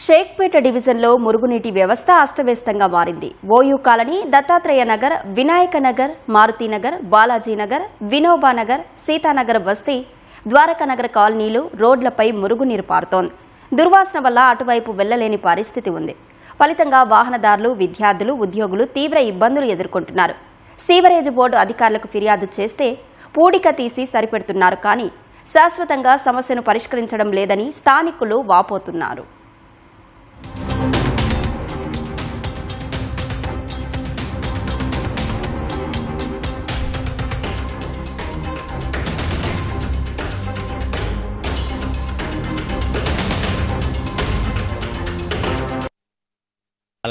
షేక్పేట డివిజన్లో మురుగునీటి వ్యవస్థ అస్తవ్యస్తంగా మారింది. ఓయూ కాలనీ, దత్తాత్రేయ నగర్, వినాయక నగర్, మారుతీనగర్, బాలాజీనగర్, వినోబానగర్, సీతానగర్ బస్తీ, ద్వారకానగర్ కాలనీలు రోడ్లపై మురుగునీరు పారుతోంది. దుర్వాసన వల్ల అటువైపు వెళ్లలేని పరిస్థితి ఉంది. ఫలితంగా వాహనదారులు, విద్యార్థులు, ఉద్యోగులు తీవ్ర ఇబ్బందులు ఎదుర్కొంటున్నారు. సీవరేజ్ బోర్డు అధికారులకు ఫిర్యాదు చేస్తే పూడిక తీసి సరిపెడుతున్నారు, కానీ శాశ్వతంగా సమస్యను పరిష్కరించడం లేదని స్థానికులు వాపోతున్నారు.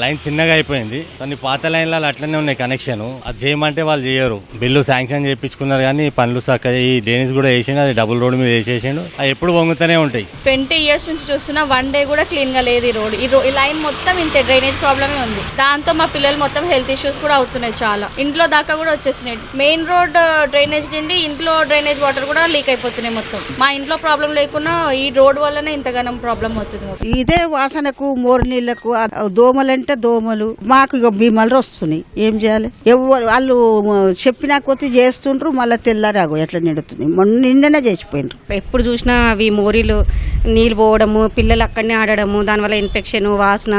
లైన్ చిన్నగా అయిపోయింది. కొన్ని పాత లైన్లలో అట్లనే ఉన్నాయి కనెక్షన్. అది చేయమంటే వాళ్ళు చేయరు. బిల్లు శాంక్షన్ చేయించుకున్నారు కానీ పనులు సక్క ఈ డ్రైనేజ్ కూడా వేసిండు. అది డబుల్ రోడ్ మీద వేసేసిండు. అది ఎప్పుడు వంగుతూనే ఉంటాయి. 20 years నుంచి చూస్తున్నా, వన్ డే కూడా క్లీన్ గా లేదు ఈ రోడ్. ఈ లైన్ మొత్తం ఇంతే, డ్రైనేజ్ ప్రాబ్లమే ఉంది. దాంతో మా పిల్లలు మొత్తం హెల్త్ ఇష్యూస్ కూడా అవుతున్నాయి. చాలా ఇంట్లో దాకా కూడా వచ్చేస్తున్నాయి. మెయిన్ రోడ్ డ్రైనేజ్ నిండి ఇంట్లో డ్రైనేజ్ వాటర్ కూడా లీక్ అయిపోతున్నాయి మొత్తం. మా ఇంట్లో ప్రాబ్లం లేకున్నా ఈ రోడ్ వల్లనే ఇంతగానం ప్రాబ్లం అవుతుంది. ఇదే వాసనకు, మోరు నీళ్లకు, దోమలంటే దోమలు మాకు భీమలు వస్తున్నాయి. ఏం చేయాలి? ఎవరు వాళ్ళు చెప్పినా కొద్ది చేస్తుండ్రు, మళ్ళీ తెల్లారాగు ఎట్లా నిండుతుంది. నిండనే చేసిపోయిండ్రు. ఎప్పుడు చూసినా అవి మోరీలు నీళ్ళు పోవడము, పిల్లలు అక్కడనే ఆడడము, దానివల్ల ఇన్ఫెక్షన్, వాసన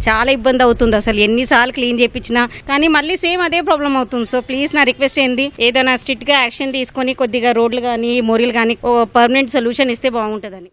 చాలా ఇబ్బంది అవుతుంది. అసలు ఎన్నిసార్లు క్లీన్ చేయించినా కానీ మళ్ళీ సేమ్ అదే ప్రాబ్లం అవుతుంది. సో ప్లీజ్ నా రిక్వెస్ట్ ఏంది, ఏదైనా స్ట్రిక్ట్ గా యాక్షన్ తీసుకొని కొద్దిగా రోడ్లు కానీ మోరీలు కానీ పర్మనెంట్ సొల్యూషన్ ఇస్తే బాగుంటుందని.